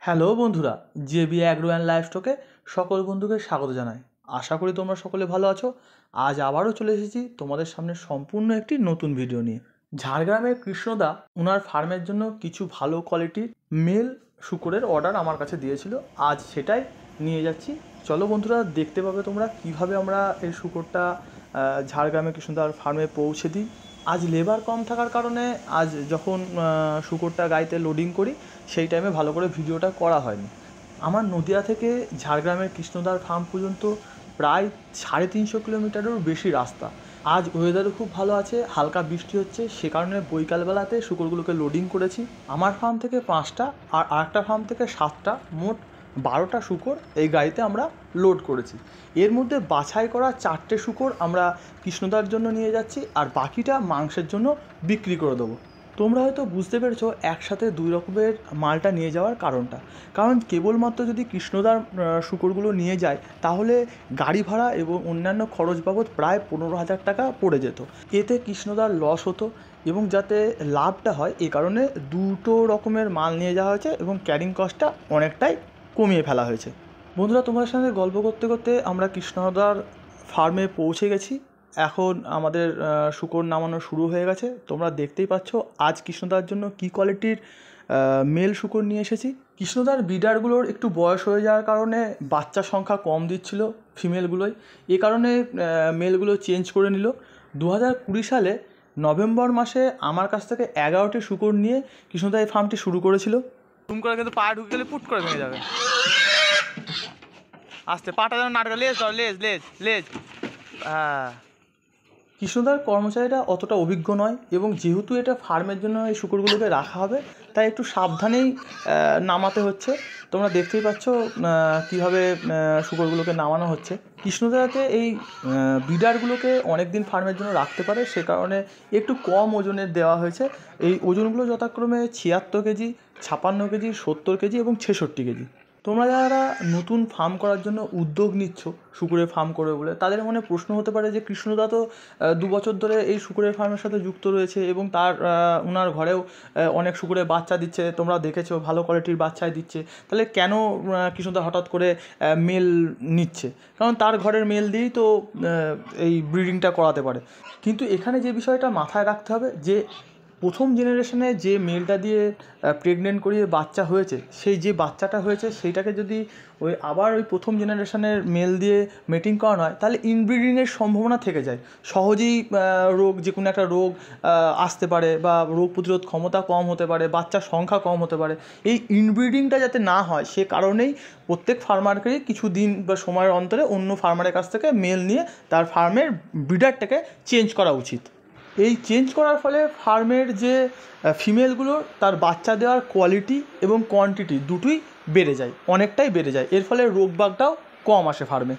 Hello বন্ধুরা, JB agro and লাইফস্টকে সকল বন্ধুকে স্বাগত জানাই। আশা করি তোমরা সকলে ভালো আছো। আজ আবারও চলে এসেছি তোমাদের সামনে সম্পূর্ণ একটি নতুন ভিডিও নিয়ে। ঝাড়গ্রামের কৃষ্ণদা ওনার ফার্মের জন্য কিছু ভালো কোয়ালিটির মেল শূকরের অর্ডার আমার কাছে দিয়েছিল। আজ সেটাই নিয়ে যাচ্ছি। চলো বন্ধুরা, দেখতে পাবে তোমরা কিভাবে আমরা এই শূকরটা ঝাড়গ্রামে কৃষ্ণদার ফার্মে পৌঁছে দিই। আজ লেবার কম থাকার কারণে আজ যখন শূকরটা গাড়িতে লোডিং করি সেই টাইমে ভালো করে ভিডিওটা করা হয়নি। আমার নদিয়া থেকে ঝাড়গ্রামের কৃষ্ণদার ফার্ম পর্যন্ত প্রায় 350 কিলোমিটারেরও বেশি রাস্তা। আজ ওয়েদারও খুব ভালো আছে, হালকা বৃষ্টি হচ্ছে, সে কারণে বৈকালবেলাতে শূকরগুলোকে লোডিং করেছি। আমার ফার্ম থেকে 5টা আর আরেকটা ফার্ম থেকে 7টা, মোট 12টা শূকর এই গাড়িতে আমরা লোড করেছি। এর মধ্যে বাছাই করা 4টে শূকর আমরা কৃষ্ণদার জন্য নিয়ে যাচ্ছি, আর বাকিটা মাংসের জন্য বিক্রি করে দেবো। তোমরা হয়তো বুঝতে পেরেছো একসাথে দুই রকমের মালটা নিয়ে যাওয়ার কারণটা। কারণ কেবলমাত্র যদি কৃষ্ণদার শূকরগুলো নিয়ে যায় তাহলে গাড়ি ভাড়া এবং অন্যান্য খরচ বাবদ প্রায় 15,000 টাকা পড়ে যেত। এতে কৃষ্ণদার লস হতো, এবং যাতে লাভটা হয় এ কারণে দুটো রকমের মাল নিয়ে যাওয়া হয়েছে এবং ক্যারিং কস্টটা অনেকটাই কমিয়ে ফেলা হয়েছে। বন্ধুরা, তোমাদের সঙ্গে গল্প করতে করতে আমরা কৃষ্ণদার ফার্মে পৌঁছে গেছি। এখন আমাদের শূকর নামানো শুরু হয়ে গেছে। তোমরা দেখতেই পাচ্ছ আজ কৃষ্ণদার জন্য কী কোয়ালিটির মেল শূকর নিয়ে এসেছি। কৃষ্ণদার ব্রিডারগুলোর একটু বয়স হয়ে যাওয়ার কারণে বাচ্চার সংখ্যা কম দিচ্ছিল ফিমেলগুলোই, এ কারণে মেলগুলো চেঞ্জ করে নিল। 2020 সালে নভেম্বর মাসে আমার কাছ থেকে 11টি শূকর নিয়ে কৃষ্ণদা এই ফার্মটি শুরু করেছিল। তুম করে কিন্তু পা ঢুকে গেলে পুট করে ভেঙে যাবে। আস্তে পাটা যেন নাটকা, লেজ ধর, লেজ লেজ লেজ। হ্যাঁ, কৃষ্ণদার কর্মচারীরা অতটা অভিজ্ঞ নয়, এবং যেহেতু এটা ফার্মের জন্য এই শূকরগুলোকে রাখা হবে তাই একটু সাবধানেই নামাতে হচ্ছে। তোমরা দেখতেই পাচ্ছ কীভাবে শূকরগুলোকে নামানো হচ্ছে। কৃষ্ণদাকে এই ব্রিডারগুলোকে অনেক দিন ফার্মের জন্য রাখতে পারে, সে কারণে একটু কম ওজনের দেওয়া হয়েছে। এই ওজনগুলো যথাক্রমে 76 কেজি, 56 কেজি, 70 কেজি এবং 66 কেজি। তোমরা যারা নতুন ফার্ম করার জন্য উদ্যোগ নিচ্ছ শূকরের ফার্ম করবে বলে, তাদের মনে প্রশ্ন হতে পারে যে কৃষ্ণদা তো 2 বছর ধরে এই শূকরের ফার্মের সাথে যুক্ত রয়েছে এবং তার ওনার ঘরেও অনেক শূকরের বাচ্চা দিচ্ছে, তোমরা দেখেছো ভালো কোয়ালিটির বাচ্চাই দিচ্ছে, তাহলে কেন কৃষ্ণদা হঠাৎ করে মেল নিচ্ছে? কারণ তার ঘরের মেল দিয়েই তো এই ব্রিডিংটা করাতে পারে। কিন্তু এখানে যে বিষয়টা মাথায় রাখতে হবে যে প্রথম জেনারেশনে যে মেলটা দিয়ে প্রেগনেন্ট করিয়ে বাচ্চা হয়েছে, সেই যে বাচ্চাটা হয়েছে সেইটাকে যদি আবার ওই প্রথম জেনারেশনের মেল দিয়ে মেটিং করানো হয় তাহলে ইনব্রিডিংয়ের সম্ভাবনা থেকে যায়। সহজেই রোগ, যে কোনো একটা রোগ আসতে পারে, বা রোগ প্রতিরোধ ক্ষমতা কম হতে পারে, বাচ্চার সংখ্যা কম হতে পারে। এই ইনব্রিডিংটা যাতে না হয় সে কারণেই প্রত্যেক ফার্মারকেই কিছু দিন বা সময়ের অন্তরে অন্য ফার্মারের কাছ থেকে মেল নিয়ে তার ফার্মের ব্রিডারটাকে চেঞ্জ করা উচিত। এই চেঞ্জ করার ফলে ফার্মের যে ফিমেলগুলো তার বাচ্চা দেওয়ার কোয়ালিটি এবং কোয়ান্টিটি দুটোই বেড়ে যায়, অনেকটাই বেড়ে যায়। এর ফলে রোগবাগটাও কম আসে ফার্মে।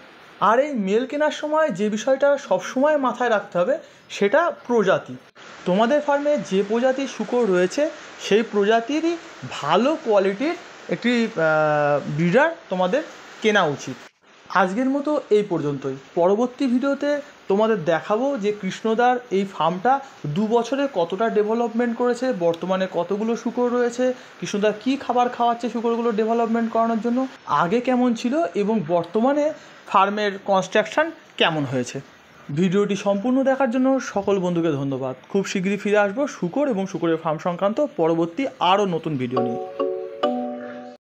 আর এই মেল কেনার সময় যে বিষয়টা সবসময় মাথায় রাখতে হবে সেটা প্রজাতি। তোমাদের ফার্মে যে প্রজাতির শূকর রয়েছে সেই প্রজাতিরই ভালো কোয়ালিটির একটি ব্রিডার তোমাদের কেনা উচিত। আজকের মতো এই পর্যন্তই। পরবর্তী ভিডিওতে তোমাদের দেখাবো যে কৃষ্ণদার এই ফার্মটা 2 বছরে কতটা ডেভেলপমেন্ট করেছে, বর্তমানে কতগুলো শূকর রয়েছে, কৃষ্ণদা কী খাবার খাওয়াচ্ছে শূকরগুলো ডেভেলপমেন্ট করানোর জন্য, আগে কেমন ছিল এবং বর্তমানে ফার্মের কনস্ট্রাকশান কেমন হয়েছে। ভিডিওটি সম্পূর্ণ দেখার জন্য সকল বন্ধুকে ধন্যবাদ। খুব শীঘ্রই ফিরে আসবো শূকর এবং শূকরের ফার্ম সংক্রান্ত পরবর্তী আরও নতুন ভিডিও নিয়ে।